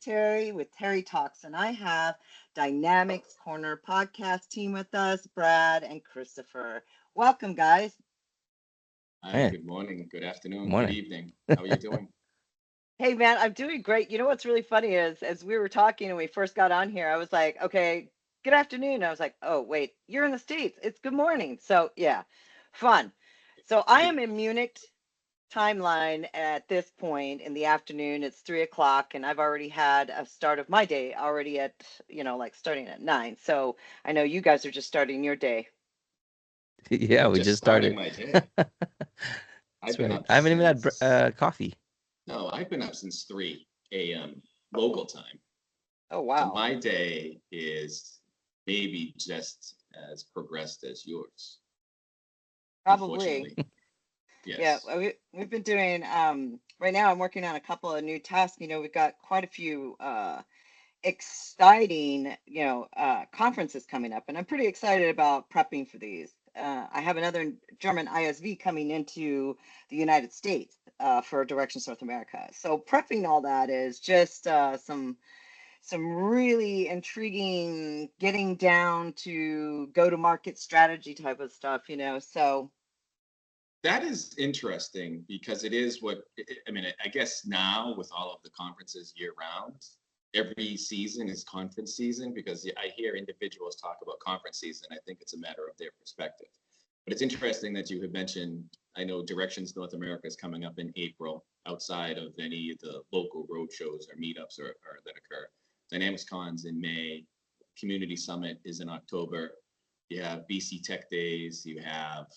Terri with Terri Talks, and I have Dynamics Corner podcast team with us, Brad and Christopher. Welcome, guys. Hi, Hey, good morning, good afternoon, good morning. evening. How are you doing? Hey, man, I'm doing great. You know what's really funny is as we were talking and we first got on here, I was like, okay, good afternoon. I was like, oh, wait, you're in the States. It's good morning. So, yeah, fun. So, I am in Munich timeline at this point in the afternoon. It's 3 o'clock, and I've already had a start of my day already at, like starting at 9. So I know you guys are just starting your day. Yeah, we Just just starting started. my day. I've That's been right. up I haven't even had since, coffee. no, I've been up since 3 a.m. local time. Oh, So wow. my day is maybe just as progressed as yours, Probably. unfortunately. Yeah, Yes. we've been doing right now I'm working on a couple of new tasks. We've got quite a few exciting, conferences coming up, and I'm pretty excited about prepping for these. I have another German ISV coming into the United States for Directions North America. So prepping all that is just some really intriguing, getting down to go to market strategy type of stuff. So That is interesting because it is what I mean. I guess now with all of the conferences year round, every season is conference season because I hear individuals talk about conference season. I think it's a matter of their perspective. But it's interesting that you have mentioned, I know Directions North America is coming up in April outside of any of the local road shows or meetups or that occur. Dynamics Cons in May, Community Summit is in October. You have BC Tech Days, you have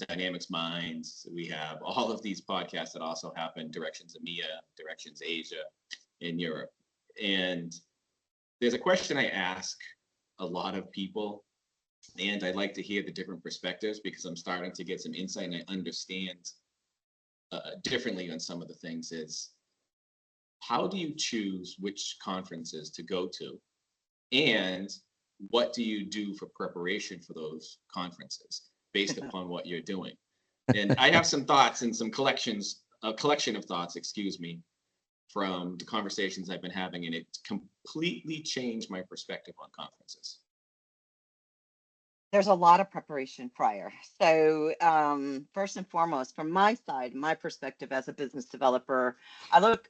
Dynamics Minds. We have all of these podcasts that also happen, Directions EMEA, Directions Asia, in Europe. And there's a question I ask a lot of people, and I like to hear the different perspectives because I'm starting to get some insight and I understand differently on some of the things is how do you choose which conferences to go to? And what do you do for preparation for those conferences based upon what you're doing? And I have some thoughts and some a collection of thoughts, excuse me, from the conversations I've been having, and it completely changed my perspective on conferences. there's a lot of preparation prior. So, first and foremost, from my side, my perspective as a business developer, I look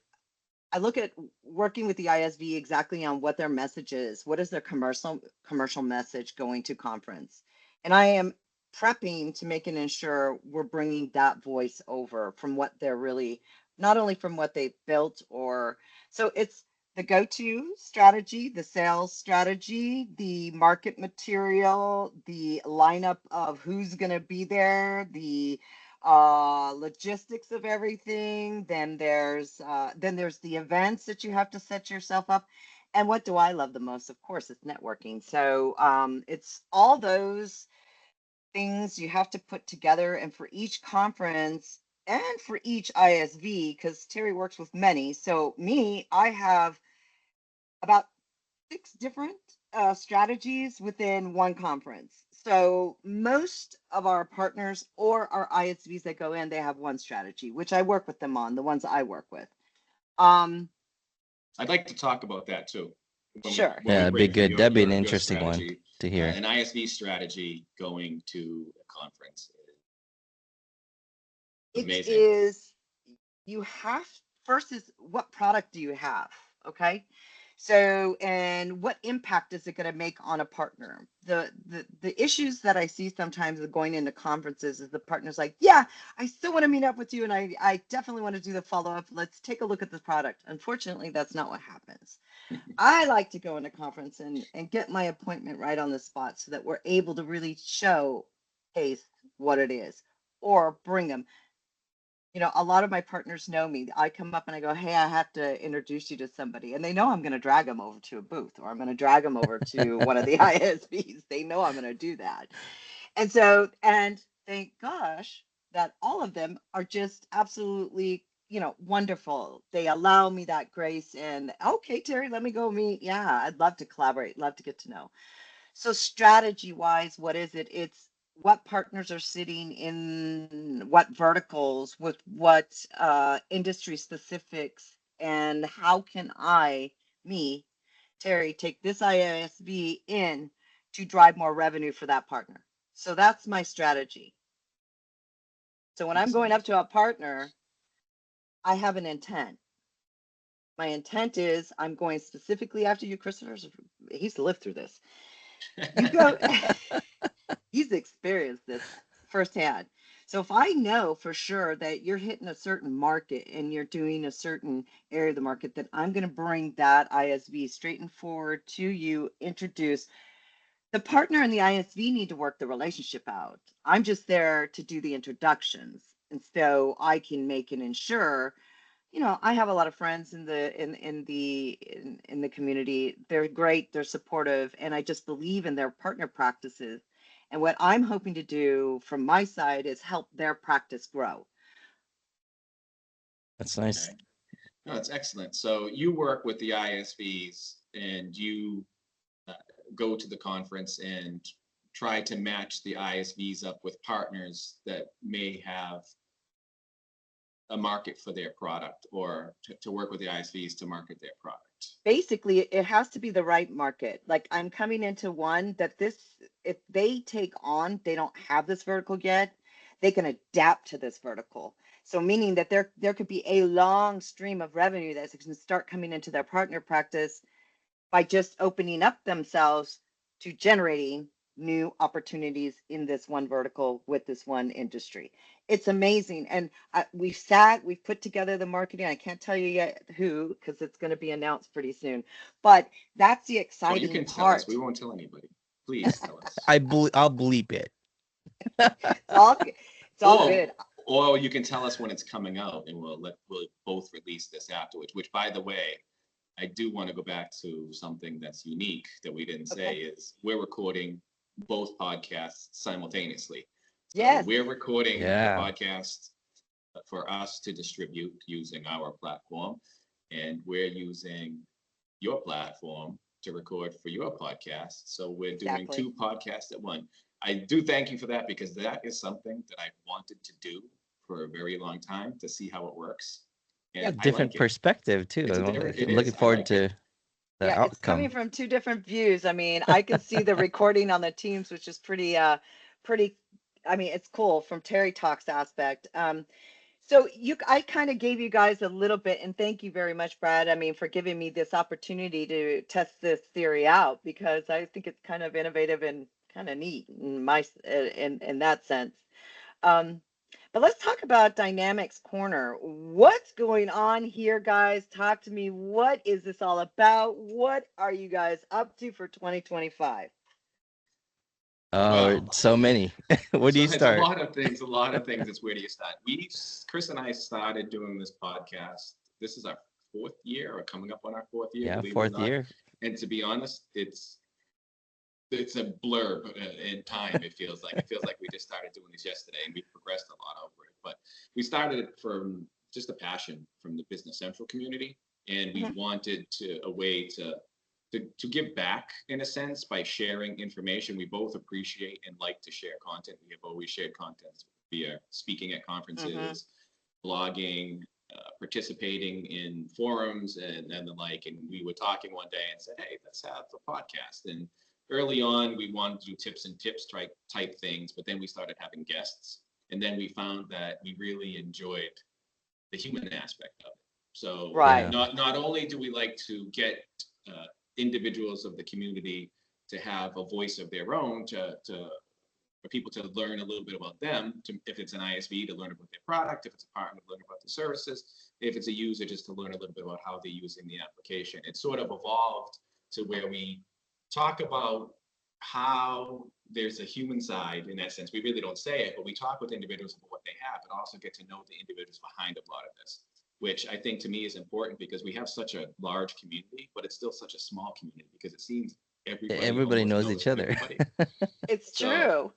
I look at working with the ISV exactly on what their message is. What is their commercial message going to conference? And I am prepping to make and ensure we're bringing that voice over from what they're really, not only from what they built or so it's the go-to strategy, the sales strategy, the market material, the lineup of who's going to be there, the logistics of everything. Then there's the events that you have to set yourself up. And what do I love the most? Of course, it's networking. So it's all those things you have to put together. And for each conference and for each ISV, because Terry works with many. So me, I have about 6 different strategies within one conference. So most of our partners or our ISVs that go in, they have one strategy, which I work with them on, the ones I work with. Um, I'd like to talk about that too. sure. When Yeah, we that'd be break through good. That'd be an your interesting one strategy, to hear. an ISV strategy going to a conference is It amazing. is, you have, first is what product do you have? Okay. So, and what impact is it going to make on a partner? The issues that I see sometimes with going into conferences is the partner's like, yeah, I still want to meet up with you and I definitely want to do the follow-up. Let's take a look at the product. Unfortunately, that's not what happens. I like to go into conference and get my appointment right on the spot so that we're able to really showcase what it is or bring them. A lot of my partners know me. I come up and I go, hey, I have to introduce you to somebody. And they know I'm going to drag them over to a booth or I'm going to drag them over to one of the ISVs. They know I'm going to do that. And thank gosh that all of them are just absolutely, wonderful. They allow me that grace and, okay, Terry, let me go meet. Yeah, I'd love to collaborate, love to get to know. So strategy wise, what is it? It's what partners are sitting in what verticals with what industry specifics, and how can I me, Terri, take this ISV in to drive more revenue for that partner. So that's my strategy. So when I'm going up to a partner, I have an intent. My intent is I'm going specifically after you, Christopher. He's lived through this. You go, he's experienced this firsthand. So if I know for sure that you're hitting a certain market and you're doing a certain area of the market, then I'm going to bring that ISV straight and forward to you, introduce. The partner and the ISV need to work the relationship out. I'm just there to do the introductions. And so I can make and ensure, I have a lot of friends in the community. They're great, they're supportive, and I just believe in their partner practices. And what I'm hoping to do from my side is help their practice grow. That's nice. Okay. No, that's excellent. So you work with the ISVs and you go to the conference and try to match the ISVs up with partners that may have a market for their product, or to work with the ISVs to market their product. Basically, it has to be the right market. Like I'm coming into one that if they take on, they don't have this vertical yet, they can adapt to this vertical. So meaning that there could be a long stream of revenue that can start coming into their partner practice by just opening up themselves to generating new opportunities in this one vertical with this one industry. It's amazing. And we've put together the marketing. I can't tell you yet who, because it's going to be announced pretty soon. But that's the exciting you can part. tell us. We won't tell anybody. Please tell us. I'll bleep it. It's all good. Or you can tell us when it's coming out, and we'll both release this afterwards. Which, by the way, I do want to go back to something that's unique that we didn't say is we're recording both podcasts simultaneously. So Yes. we're recording the podcast for us to distribute using our platform, and we're using your platform to record for your podcast. So we're doing two podcasts at one. I do thank you for that, because that is something that I've wanted to do for a very long time, to see how it works. And different perspective too. Looking forward to the outcome. It's coming from two different views. I mean, I can see the recording on the Teams, which is pretty. I mean, it's cool from Terri Talks aspect. So I kind of gave you guys a little bit, and thank you very much, Brad. I mean, for giving me this opportunity to test this theory out, because I think it's kind of innovative and kind of neat in that sense. But let's talk about Dynamics Corner. What's going on here, guys? Talk to me. What is this all about? What are you guys up to for 2025? Oh, so many. Where do you start? A lot of things. It's where do you start? Chris and I started doing this podcast. This is our fourth year, or coming up on our fourth year. Yeah, fourth year. And to be honest, it's a blur in time. It feels like we just started doing this yesterday, and we've progressed a lot over it. But we started it from just a passion from the Business Central community, and we wanted a way to give back, in a sense, by sharing information. We both appreciate and like to share content. We have always shared content via speaking at conferences, blogging, participating in forums, and the like. And we were talking one day and said, hey, let's have a podcast. And early on, we wanted to do tips and tips type things, but then we started having guests. And then we found that we really enjoyed the human aspect of it. So not only do we like to get individuals of the community to have a voice of their own, for people to learn a little bit about them, if it's an ISV, to learn about their product, if it's a partner, to learn about the services, if it's a user, just to learn a little bit about how they're using the application. It sort of evolved to where we talk about how there's a human side, in essence. We really don't say it, but we talk with individuals about what they have, and also get to know the individuals behind a lot of this, which I think to me is important, because we have such a large community, but it's still such a small community, because it seems everybody knows each other. It's true.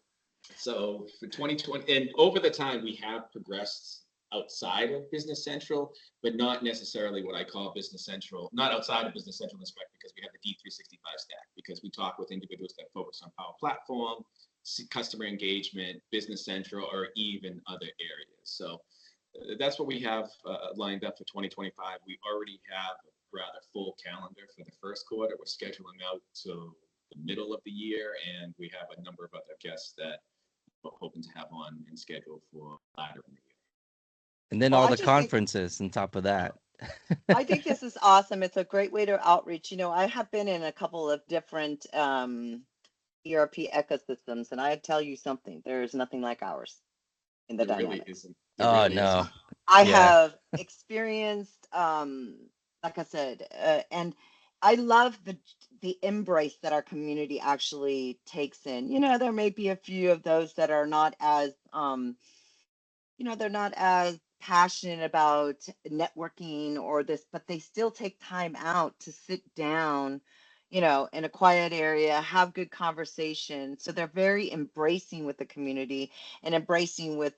So for 2020, and over the time, we have progressed outside of Business Central, but not necessarily what I call Business Central, not outside of Business Central in respect, because we have the D365 stack, because we talk with individuals that focus on Power Platform, customer engagement, Business Central, or even other areas. So that's what we have lined up for 2025. We already have a rather full calendar for the first quarter. We're scheduling out to the middle of the year, and we have a number of other guests that we're hoping to have on and schedule for later in the year. And then Well, all I the just think conferences on top of that. I think this is awesome. It's a great way to outreach. I have been in a couple of different ERP ecosystems, and I tell you something, there is nothing like ours in the There really Dynamics. isn't. Oh no. I Yeah. have experienced, like I said, and I love the embrace that our community actually takes in. There may be a few of those that are not as, they're not as passionate about networking or this, but they still take time out to sit down, in a quiet area, have good conversation. So they're very embracing with the community and embracing with,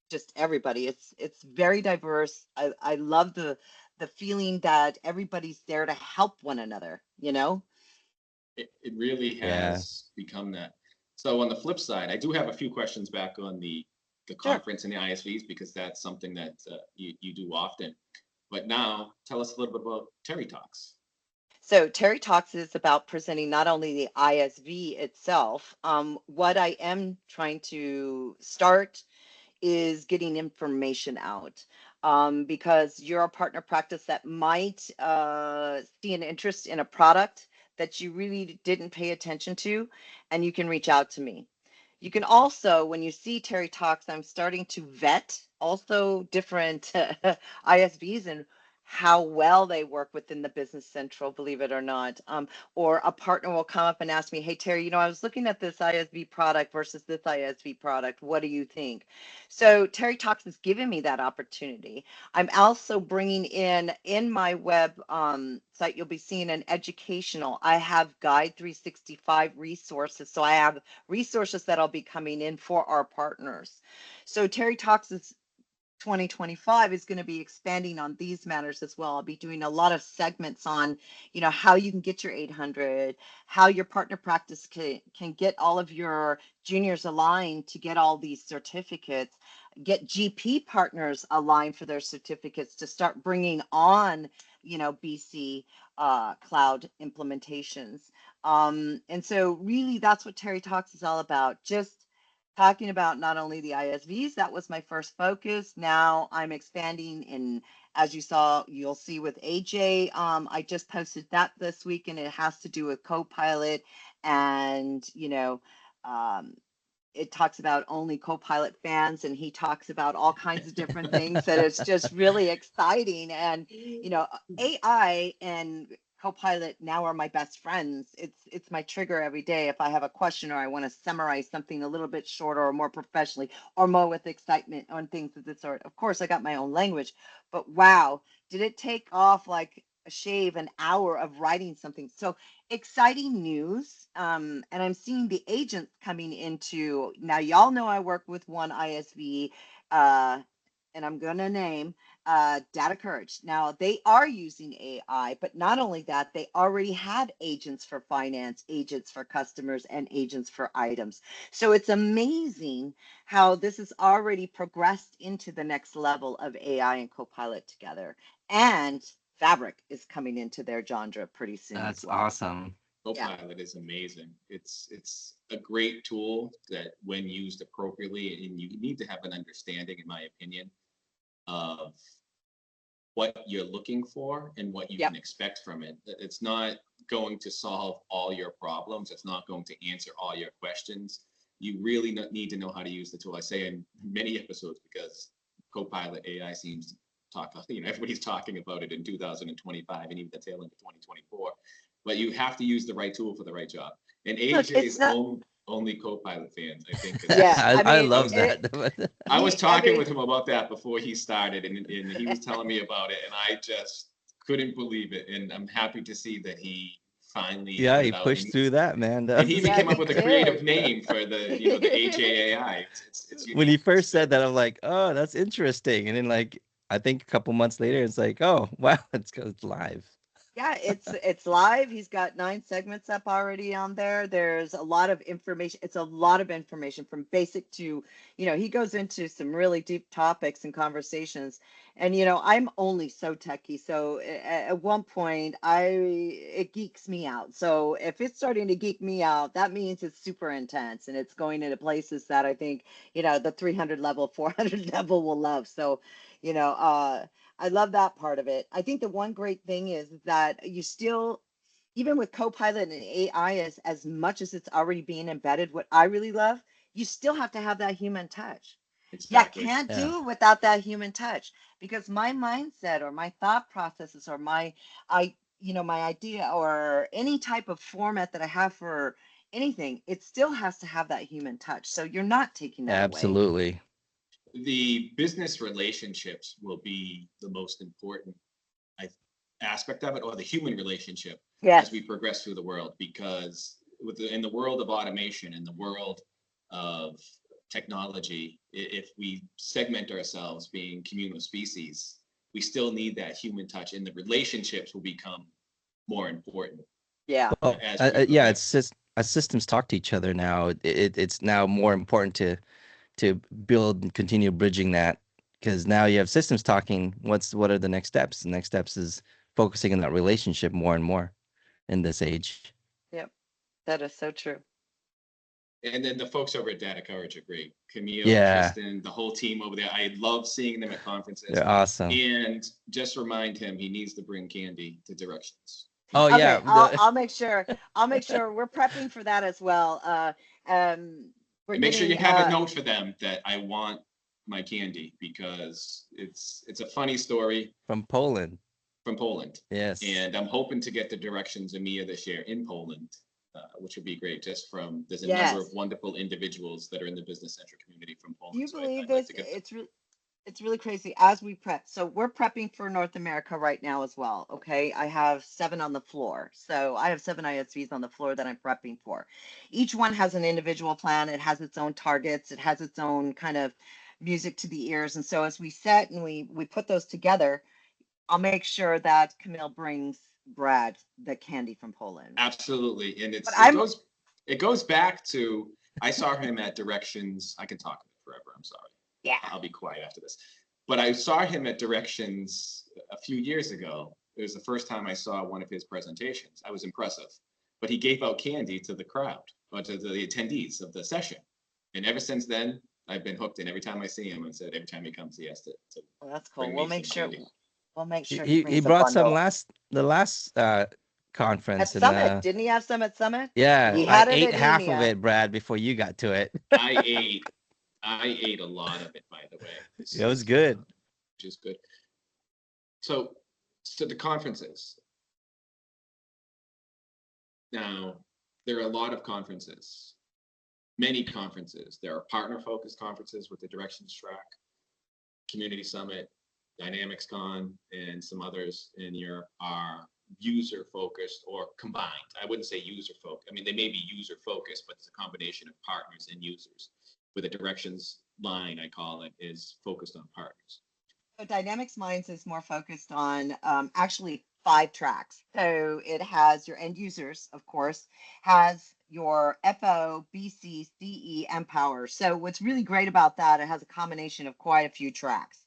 just everybody. It's very diverse. I love the feeling that everybody's there to help one another, It really Yeah. has become that. So on the flip side, I do have a few questions back on the Sure. conference and the ISVs, because that's something that you do often. But now tell us a little bit about Terri Talks. So Terry Talks is about presenting not only the ISV itself. What I am trying to start is getting information out, because you're a partner practice that might see an interest in a product that you really didn't pay attention to, and you can reach out to me. You can also, when you see Terry Talks, I'm starting to vet also different ISVs and how well they work within the Business Central, believe it or not. Or a partner will come up and ask me, hey, Terry, I was looking at this ISV product versus this ISV product. What do you think? So Terry Talks has given me that opportunity. I'm also bringing in my web site, you'll be seeing an educational. I have Guide 365 resources. So I have resources that'll be coming in for our partners. So Terry Talks is 2025 is going to be expanding on these matters as well. I'll be doing a lot of segments on, how you can get your 800, how your partner practice can get all of your juniors aligned to get all these certificates, get GP partners aligned for their certificates to start bringing on, BC cloud implementations. And so really that's what Terry Talks is all about. Just talking about not only the ISVs, that was my first focus. Now I'm expanding, and as you'll see with AJ, I just posted that this week, and it has to do with Copilot, and it talks about only Copilot fans, and he talks about all kinds of different things that it's just really exciting. And AI and Copilot now are my best friends. It's my trigger every day if I have a question or I want to summarize something a little bit shorter or more professionally or more with excitement on things of this sort. Of course, I got my own language, but wow, did it take off like a shave an hour of writing something? So exciting news. And I'm seeing the agents coming into now. Y'all know I work with one ISV, and I'm going to name Data Courage. Now, they are using AI, but not only that, they already had agents for finance, agents for customers, and agents for items. So it's amazing how this has already progressed into the next level of AI and Copilot together. And Fabric is coming into their genre pretty soon. That's as well. awesome. Copilot is amazing. It's a great tool that when used appropriately, and you need to have an understanding, in my opinion, of what you're looking for and what you can expect from it. It's not going to solve all your problems. It's not going to answer all your questions. You really need to know how to use the tool. I say in many episodes, because Copilot AI seems to talk, everybody's talking about it in 2025 and even the tail end of 2024. But you have to use the right tool for the right job. And AJ's only Copilot fans, I think. I love that. I was talking with him about that before he started, and he was telling me about it, and I just couldn't believe it. And I'm happy to see that he finally he pushed through that, man. And he even came up with a creative name for the the HAAI. It's when he first said that, I'm like, oh, that's interesting. And then I think a couple months later, it's like, oh wow, it's live. Yeah, it's live. He's got 9 segments up already on there. There's a lot of information. It's a lot of information from basic to, he goes into some really deep topics and conversations. And I'm only so techie, so at one point it geeks me out. So if it's starting to geek me out, that means it's super intense and it's going into places that I think, the 300 level, 400 level will love. So, you know, uh I love that part of it. I think the one great thing is that you still, even with Copilot and AI, as much as it's already being embedded, what I really love, you still have to have that human touch. Yeah, Exactly. can't Yeah, do it without that human touch because my mindset or my thought processes or my idea or any type of format that I have for anything, it still has to have that human touch. So you're not taking that away. absolutely. The business relationships will be the most important aspect of it, or the human relationship Yes. as we progress through the world, because in the world of automation, in the world of technology, if we segment ourselves being communal species, we still need that human touch, and the relationships will become more important Yeah. Well, as we yeah, progress. it's just as systems talk to each other now. It's now more important to build and continue bridging that because now you have systems talking. What are the next steps? The next steps is focusing on that relationship more and more in this age. Yep. That is so true. And then the folks over at Data Coverage are great. Camille, Yeah, Tristan, the whole team over there. I love seeing them at conferences. they're awesome. And just remind him he needs to bring candy to Directions. Oh yeah, Okay, I'll make sure. I'll make sure we're prepping for that as well. We're And make sure you getting have a note for them that I want my candy, because it's a funny story from Poland. from Poland. Yes. And I'm hoping to get the Directions EMEA this year in Poland, which would be great. There's a yes. number of wonderful individuals that are in the Business Center community from Poland. Do you So believe I'd like this? to get It's really crazy as we prep. So we're prepping for North America right now as well. Okay. I have 7 on the floor. So I have 7 ISVs on the floor that I'm prepping for. Each one has an individual plan. It has its own targets. It has its own kind of music to the ears. And so as we set and we put those together, I'll make sure that Camille brings Brad the candy from Poland. Absolutely. And But it goes back to, I saw him at Directions. I can talk forever. I'm sorry. Yeah. I'll be quiet after this. But I saw him at Directions a few years ago. It was the first time I saw one of his presentations. I was impressive. But he gave out candy to the crowd, or to the attendees of the session. And ever since then, I've been hooked. And every time I see him, I said every time he comes, he has to Well, that's cool. bring We'll me make some sure. candy. We'll make sure He brings a brought some bundle. the last At conference and Summit, didn't he have some at Summit? yeah, He I had it ate at half of EMEA. it, Brad, before you got to it. I ate a lot of it, by the way. It was good. Which is good. So the conferences. Now, there are a lot of conferences, many conferences. There are partner-focused conferences with the Directions track, Community Summit, DynamicsCon, and some others in Europe are user-focused or combined. I wouldn't say user-focused. I mean, they may be user-focused, but it's a combination of partners and users. With the Directions line, I call it, is focused on partners. So DynamicsMinds is more focused on actually 5 tracks. So it has your end users, of course, has your FO, BC, CE, and Power. So what's really great about that, it has a combination of quite a few tracks.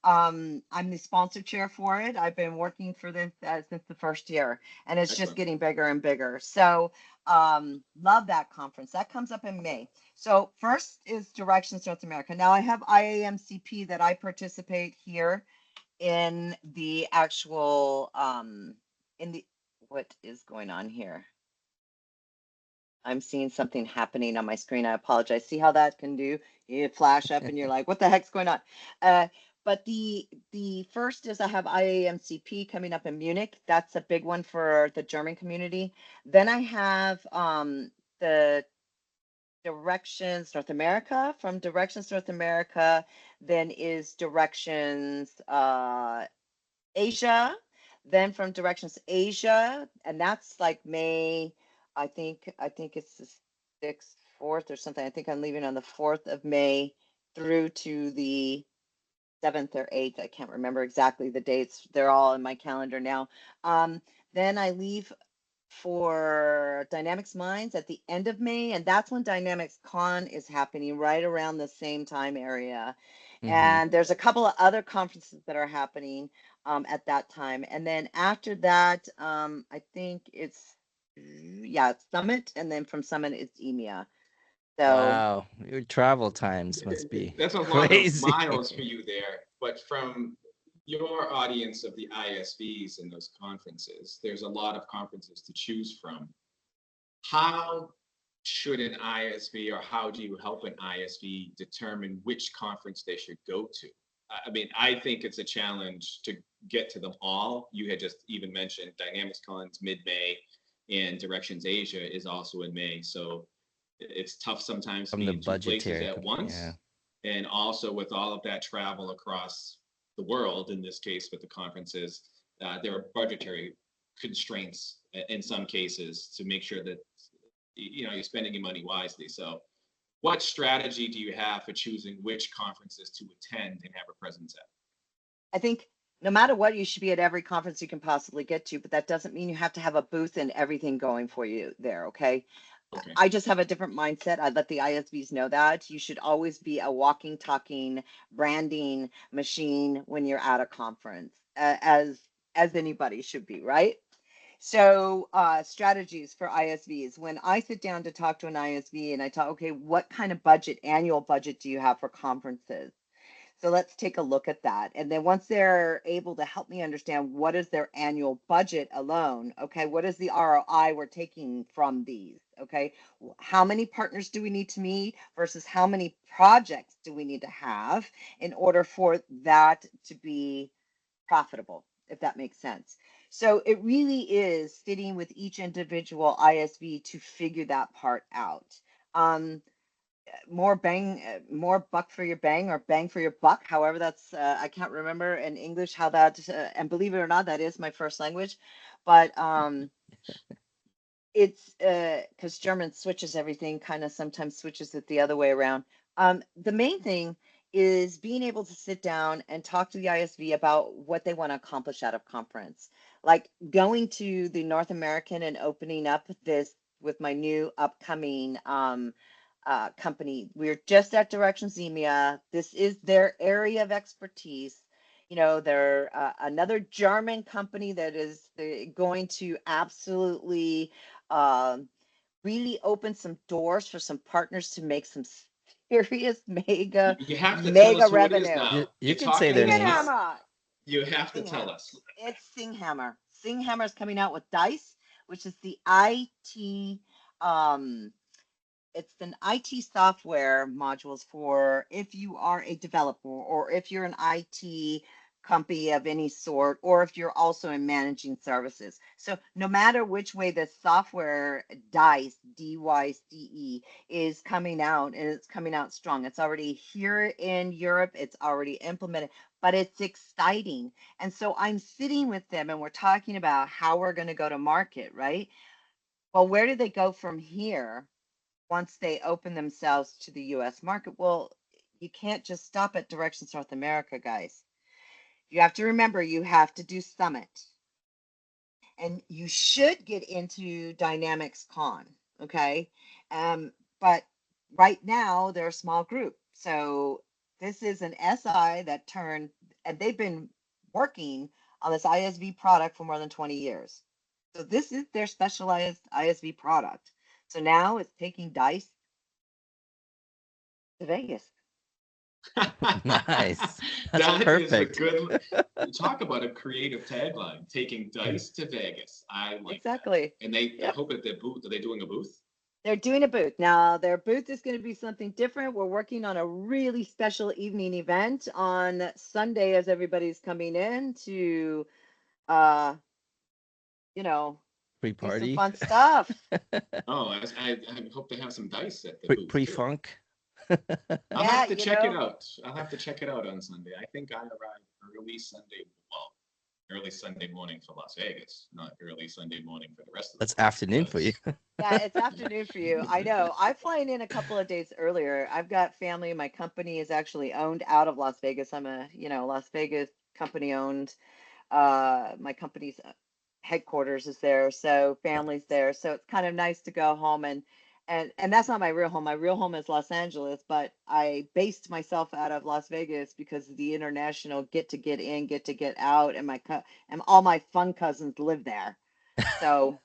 I'm the sponsor chair for it. I've been working for this since the first year, and it's just getting bigger and bigger. So love that conference. That comes up in May. So first is Directions North America. Now I have IAMCP that I participate here in the actual what is going on here? I'm seeing something happening on my screen. I apologize. See how that can do? You flash up and you're like, what the heck's going on? But the first is I have IAMCP coming up in Munich. That's a big one for the German community. Then I have the Directions North America. From Directions North America, then is Directions Asia. Then from Directions Asia, and that's like May. I think it's the 6th, 4th or something. I think I'm leaving on the 4th of May through to the 7th or 8th. I can't remember exactly the dates. They're all in my calendar now. Then I leave for DynamicsMinds at the end of May, and that's when Dynamics Con is happening, right around the same time area. Mm-hmm. And there's a couple of other conferences that are happening at that time. And then after that, I think it's Summit, and then from Summit it's EMEA. So Wow, your travel times must be That's a lot of crazy. miles for you there. But from your audience of the ISVs and those conferences, there's a lot of conferences to choose from. How should an ISV, or how do you help an ISV determine which conference they should go to? I mean, I think it's a challenge to get to them all. You had just even mentioned DynamicsCon's mid-May, and Directions Asia is also in May. So it's tough sometimes to From be the in two places budgetary, at once. yeah. And also with all of that travel across the world, in this case with the conferences, there are budgetary constraints in some cases to make sure that you're spending your money wisely. So what strategy do you have for choosing which conferences to attend and have a presence at? I think no matter what, you should be at every conference you can possibly get to, but that doesn't mean you have to have a booth and everything going for you there, okay? Okay. I just have a different mindset. I let the ISVs know that you should always be a walking, talking branding machine when you're at a conference, as anybody should be, right? So, strategies for ISVs. When I sit down to talk to an ISV and I talk, okay, what kind of annual budget do you have for conferences? So let's take a look at that. And then once they're able to help me understand what is their annual budget alone, okay, what is the ROI we're taking from these? Okay, how many partners do we need to meet versus how many projects do we need to have in order for that to be profitable, if that makes sense. So it really is sitting with each individual ISV to figure that part out. Um, more buck for your bang, or bang for your buck, however that's I can't remember in English how that and believe it or not, that is my first language, but it's because German switches everything, kind of sometimes switches it the other way around. The main thing is being able to sit down and talk to the ISV about what they want to accomplish out of conference, like going to the North American and opening up this with my new upcoming company. We're just at Directions EMEA. This is their area of expertise. They're another German company that is going to absolutely really open some doors for some partners to make some serious mega You have to tell mega us who it is revenue. now. You You're can say talking their to names. us. Singhammer. You have to tell Singhammer. us. It's Singhammer. Singhammer is coming out with Dice, which is the IT it's an IT software modules for if you are a developer, or if you're an IT company of any sort, or if you're also in managing services. So no matter which way the software DICE, DYCE, is coming out, and it's coming out strong. It's already here in Europe. It's already implemented, but it's exciting. And so I'm sitting with them and we're talking about how we're going to go to market, right? Well, where do they go from here once they open themselves to the US market? Well, you can't just stop at Directions North America, guys. You have to remember you have to do Summit. And you should get into Dynamics Con, okay? But right now they're a small group. So this is an SI that turned, and they've been working on this ISV product for more than 20 years. So this is their specialized ISV product. So now it's taking Dice to Vegas. Nice. That's That is a perfect. good, talk about a creative tagline, taking Dice to Vegas. I like Exactly. that. And I Yep. hope at their booth, are they doing a booth? They're doing a booth. Now, their booth is going to be something different. We're working on a really special evening event on Sunday as everybody's coming in to, uh, you know, Pre do some party. fun stuff. Oh, I hope they have some dice at the booth. Pre too. funk. I'll Yeah, have to you check it know. out. I'll have to check it out on Sunday. I think I arrive early Sunday morning for Las Vegas, not early Sunday morning for the rest of the That's world. afternoon for you. Yeah, it's afternoon for you. I know. I'm flying in a couple of days earlier. I've got family. My company is actually owned out of Las Vegas. I'm a, Las Vegas company owned. My company's headquarters is there, so family's there. So it's kind of nice to go home and that's not my real home. My real home is Los Angeles, but I based myself out of Las Vegas because of the international get in, get to get out, and and all my fun cousins live there. So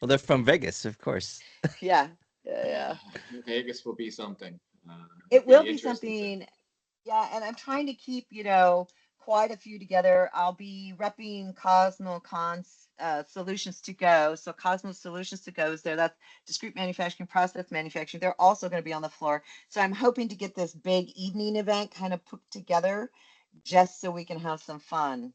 Well, they're from Vegas, of course. yeah, yeah. Vegas will be something. It will Be be interesting to. something. Yeah, and I'm trying to keep, quite a few together. I'll be repping CosmoCon's Solutions to Go. So Cosmo Solutions to Go is there. That's discrete manufacturing, process manufacturing. They're also going to be on the floor. So I'm hoping to get this big evening event kind of put together just so we can have some fun.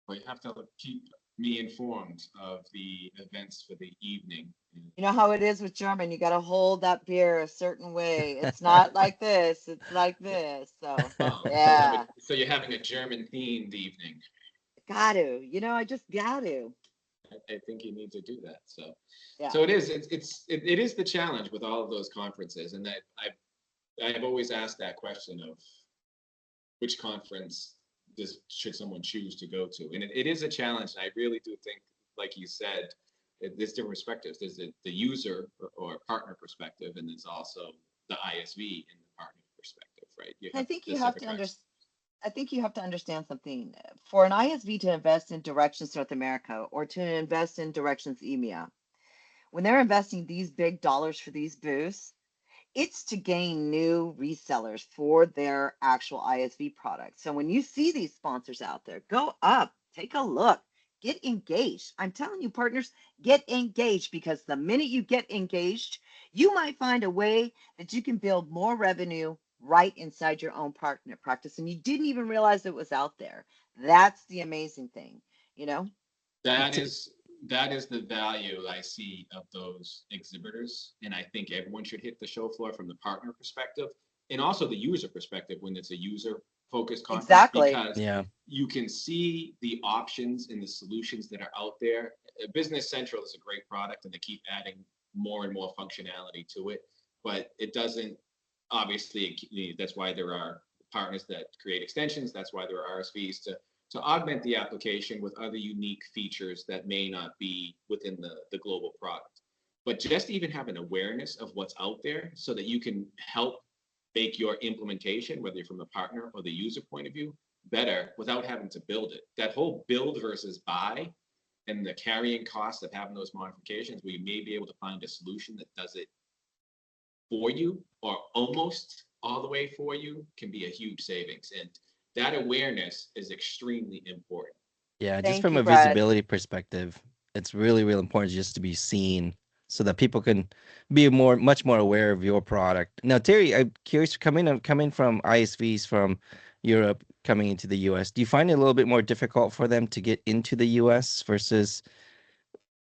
Well, you have to keep me informed of the events for the evening. You know how it is with German. You got to hold that beer a certain way. It's not like this. It's like this. So, Oh, yeah. so you're having a German themed evening. Got to. I just got to. I think you need to do that. So, Yeah. so it is. It is the challenge with all of those conferences, and that I've always asked that question of which conference should someone choose to go to, and it is a challenge. And I really do think, like you said, there's different perspectives. There's the user or partner perspective, and there's also the ISV and the partner perspective, right? You I have think the you have separate to parts. I think you have to understand something. For an ISV to invest in Directions North America or to invest in Directions EMEA, when they're investing these big dollars for these booths, it's to gain new resellers for their actual ISV products. So when you see these sponsors out there, go up, take a look, get engaged. I'm telling you, partners, get engaged because the minute you get engaged, you might find a way that you can build more revenue right inside your own partner practice. And you didn't even realize it was out there. That's the amazing thing, you know? That is that is the value I see of those exhibitors, and I think everyone should hit the show floor from the partner perspective and also the user perspective when it's a user focused conference, Exactly. because Yeah. you can see the options and the solutions that are out there. Business Central is a great product, and they keep adding more and more functionality to it, but it doesn't. Obviously, that's why there are partners that create extensions. That's why there are RSVs to augment the application with other unique features that may not be within the global product. But just even have an awareness of what's out there so that you can help make your implementation, whether you're from the partner or the user point of view, better without having to build it. That whole build versus buy and the carrying cost of having those modifications, we may be able to find a solution that does it for you or almost all the way for you, can be a huge savings. And that awareness is extremely important. Yeah, just Thank from you, a Brad. visibility perspective, it's really, really important just to be seen so that people can be much more aware of your product. Now, Terry, I'm curious, coming from ISVs from Europe, coming into the US, do you find it a little bit more difficult for them to get into the US versus,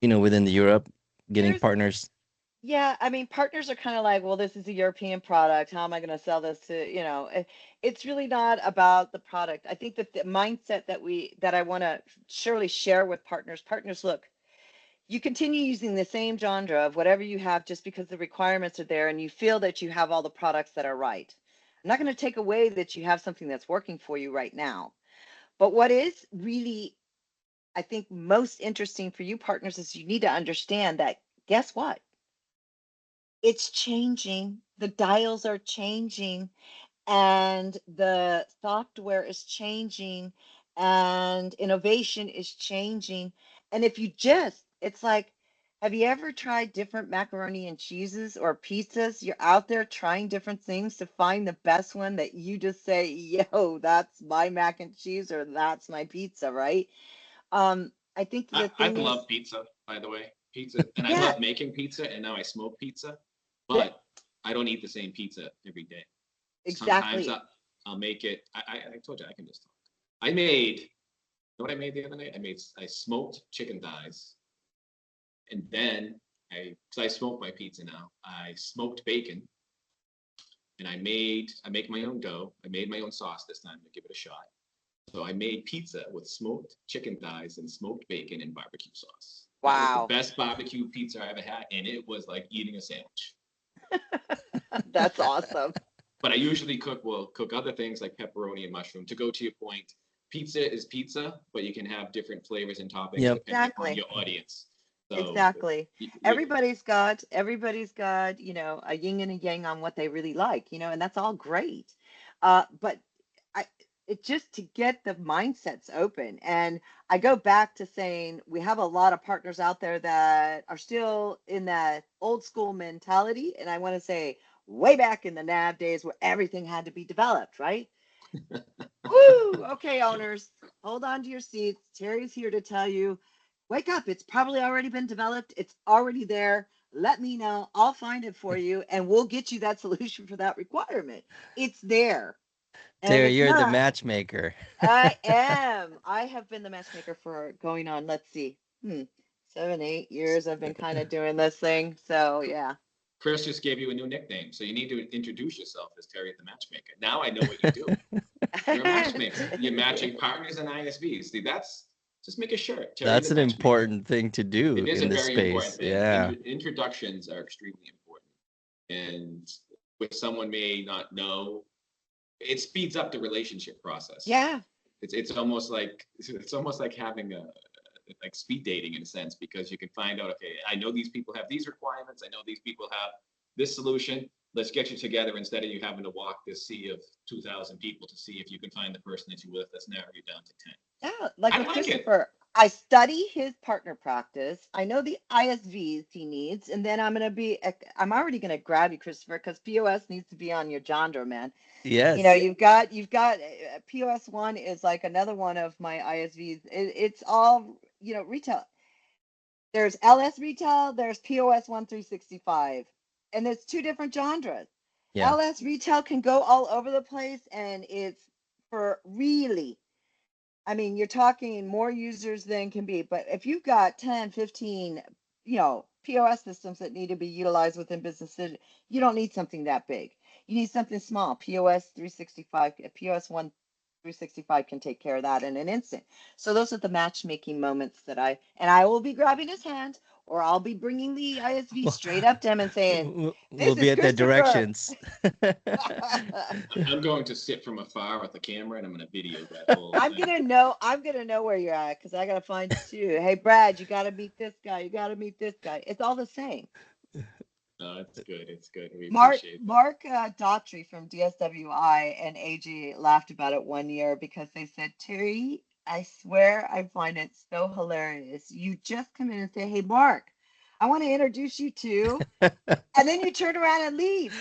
within the Europe, getting There's partners? Yeah, I mean, partners are kind of like, well, this is a European product. How am I going to sell this to, it's really not about the product. I think that the mindset that I want to surely share with partners, look, you continue using the same genre of whatever you have just because the requirements are there and you feel that you have all the products that are right. I'm not going to take away that you have something that's working for you right now. But what is really, I think, most interesting for you partners is you need to understand that guess what? It's changing. The dials are changing and the software is changing and innovation is changing. And if you it's like, have you ever tried different macaroni and cheeses or pizzas? You're out there trying different things to find the best one that you just say, yo, that's my mac and cheese or that's my pizza, right? I think the I thing is, love pizza, by the way. Pizza, and I yeah, love making pizza, and now I smoke pizza, th- but I don't eat the same pizza every day. Sometimes exactly. I'll make it. I told you I can just talk. I made, you know what I made the other night? I smoked chicken thighs, and then because I smoke my pizza now, I smoked bacon, and I make my own dough. I made my own sauce this time to give it a shot. So I made pizza with smoked chicken thighs and smoked bacon and barbecue sauce. That was the Wow. best barbecue pizza I ever had, and it was like eating a sandwich. That's awesome. But I usually cook other things like pepperoni and mushroom. To go to your point, pizza is pizza, but you can have different flavors and toppings Yep. depending on Exactly. your audience. So Exactly. y- y- Everybody's got, a yin and a yang on what they really like, and that's all great. But I, it just to get the mindsets open. And I go back to saying we have a lot of partners out there that are still in that old school mentality. And I want to say way back in the NAV days where everything had to be developed, right? Woo! Okay, owners, hold on to your seats. Terry's here to tell you, wake up. It's probably already been developed. It's already there. Let me know. I'll find it for you and we'll get you that solution for that requirement. It's there. And if Terry, it's you're the not, matchmaker. I am. I have been the matchmaker for going on, let's see, 7, 8 years. I've been kind of doing this thing. So yeah. Chris just gave you a new nickname, so you need to introduce yourself as Terry the Matchmaker. Now I know what you do. You're a matchmaker. You're matching partners and ISVs. See, that's just make a shirt. Terry That's the an Matchmaker. important thing to do It is in a this very important space. thing. Yeah. Introductions are extremely important. And what someone may not know, it speeds up the relationship process. Yeah. It's almost like having a like speed dating in a sense, because you can find out, okay, I know these people have these requirements. I know these people have this solution. Let's get you together instead of you having to walk this sea of 2,000 people to see if you can find the person that you with. Let's narrow you down to 10. Yeah, like I with like it. Christopher, I study his partner practice. I know the ISVs he needs, and then I'm already gonna grab you, Christopher, because POS needs to be on your genre, man. Yes. You've got POS one is like another one of my ISVs. It's all retail. There's LS retail, there's POS 365, and there's two different genres. Yeah. LS retail can go all over the place, and it's for really, I mean, you're talking more users than can be, but if you've got 10, 15, POS systems that need to be utilized within businesses, you don't need something that big. You need something small. POS 365, POS 365 can take care of that in an instant. So those are the matchmaking moments and I will be grabbing his hand, or I'll be bringing the ISV straight up to him and saying, We'll "This is be at their Christopher." directions. I'm going to sit from afar with the camera and I'm going to video that whole I'm thing. gonna know where you're at because I gotta find you too. Hey Brad, you gotta meet this guy. You gotta meet this guy. It's all the same. No, it's good. It's good. We Mark appreciate that. Mark Daughtry from DSWI and AG laughed about it one year because they said, Terry, I swear I find it so hilarious. You just come in and say, hey Mark, I want to introduce you to, and then you turn around and leave.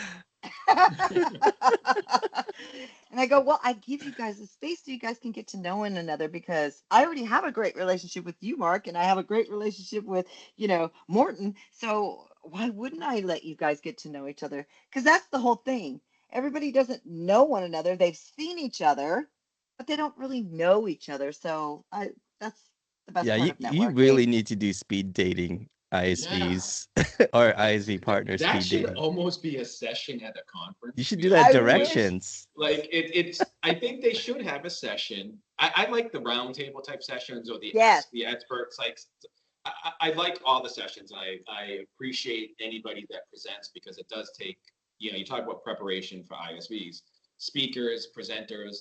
And I go, well, I give you guys the space so you guys can get to know one another because I already have a great relationship with you, Mark, and I have a great relationship with, Morton. So why wouldn't I let you guys get to know each other? Because that's the whole thing. Everybody doesn't know one another. They've seen each other, but they don't really know each other. So that's the best Yeah, part of you networking. really need to do speed dating ISVs or ISV partner That speed should dating. almost be a session at a conference. You should to do be that I honest. wish. directions. Like it's I think they should have a session. I like the roundtable type sessions or the Yes. ask the experts. Like I like all the sessions. I appreciate anybody that presents because it does take, you talk about preparation for ISVs, speakers, presenters,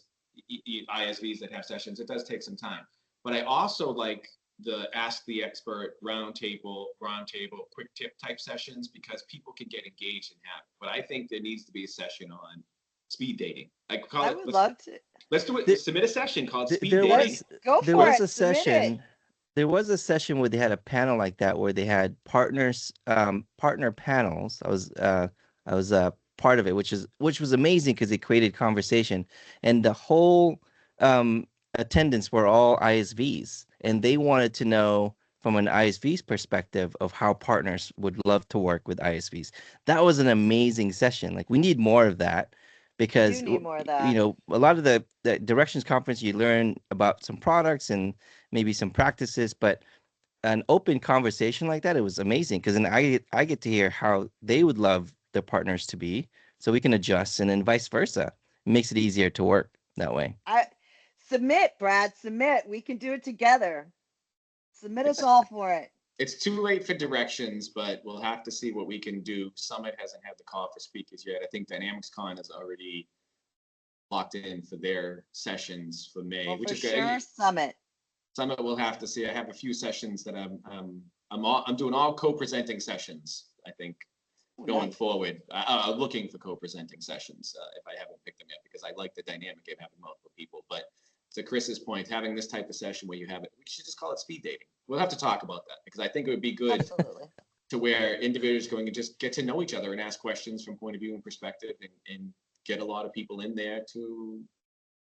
ISVs that have sessions. It does take some time. But I also like the ask the expert roundtable, quick tip type sessions because people can get engaged and have. But I think there needs to be a session on speed dating. I call I it. would love to. Let's do it. There- Submit a session called speed There dating. was Go there for was it. a Submit it. session. There was a session where they had a panel like that where they had partners, partner panels. I was part of it, which was amazing because it created conversation, and the whole attendants were all ISVs, and they wanted to know from an ISV's perspective of how partners would love to work with ISVs. That was an amazing session. Like we need more of that because need more of that. a lot of the directions conference you learn about some products and maybe some practices, but an open conversation like that, it was amazing because then I get to hear how they would love their partners to be, so we can adjust, and then vice versa. It makes it easier to work that way. Submit, Brad. Submit. We can do it together. Submit us all for it. It's too late for directions, but we'll have to see what we can do. Summit hasn't had the call for speakers yet. I think DynamicsCon is already locked in for their sessions for May, Well, which for is good. sure, Summit. Summit we'll have to see. I have a few sessions that I'm doing all co-presenting sessions, I think, going Nice. forward. Looking for co-presenting sessions if I haven't picked them yet, because I like the dynamic of having multiple people. But to Chris's point, having this type of session where you have it, we should just call it speed dating. We'll have to talk about that, because I think it would be good Absolutely. to where individuals going to just get to know each other and ask questions from point of view and perspective, and get a lot of people in there to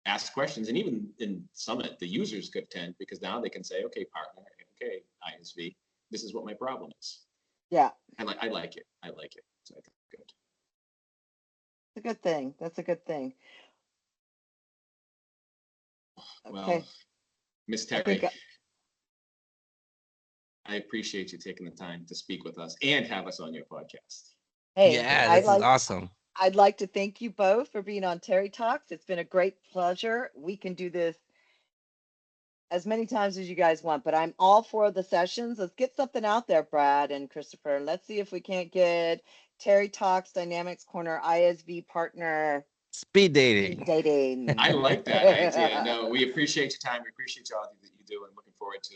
ask questions. And even in Summit, the users could attend, because now they can say, okay, partner, okay, ISV, this is what my problem is. Yeah. I like it. I like it. So I think good. It's a good thing. That's a good thing. Well, Okay. Miss I Terri, think I appreciate you taking the time to speak with us and have us on your podcast. hey, Yeah, this is awesome. I'd like to thank you both for being on Terri Talks. It's been a great pleasure. We can do this as many times as you guys want, but I'm all for the sessions. Let's get something out there, Brad and Christopher. Let's see if we can't get Terri Talks Dynamics Corner ISV partner Speed dating. dating. I like that idea. No, we appreciate your time. We appreciate all that you do, and looking forward to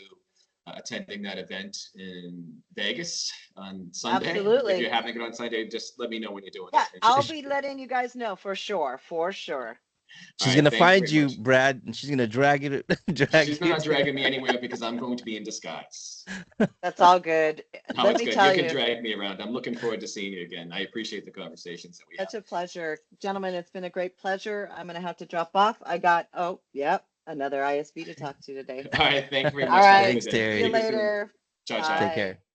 attending that event in Vegas on Sunday. Absolutely. If you're having it on Sunday, just let me know when you're doing Yeah, it. I'll be letting you guys know for sure. For sure. She's All gonna right, thank find very you, much. Brad, and she's gonna drag you. She's not dragging me anywhere, because I'm going to be in disguise. That's all good. No, Let it's me good. tell You you, can drag me around. I'm looking forward to seeing you again. I appreciate the conversations that we have. such a pleasure. Gentlemen, it's been a great pleasure. I'm going to have to drop off. I got, another ISV to talk to today. All right, thank you very All much. right. Thanks, Terri. See you later. Ciao, ciao. Bye. Take care.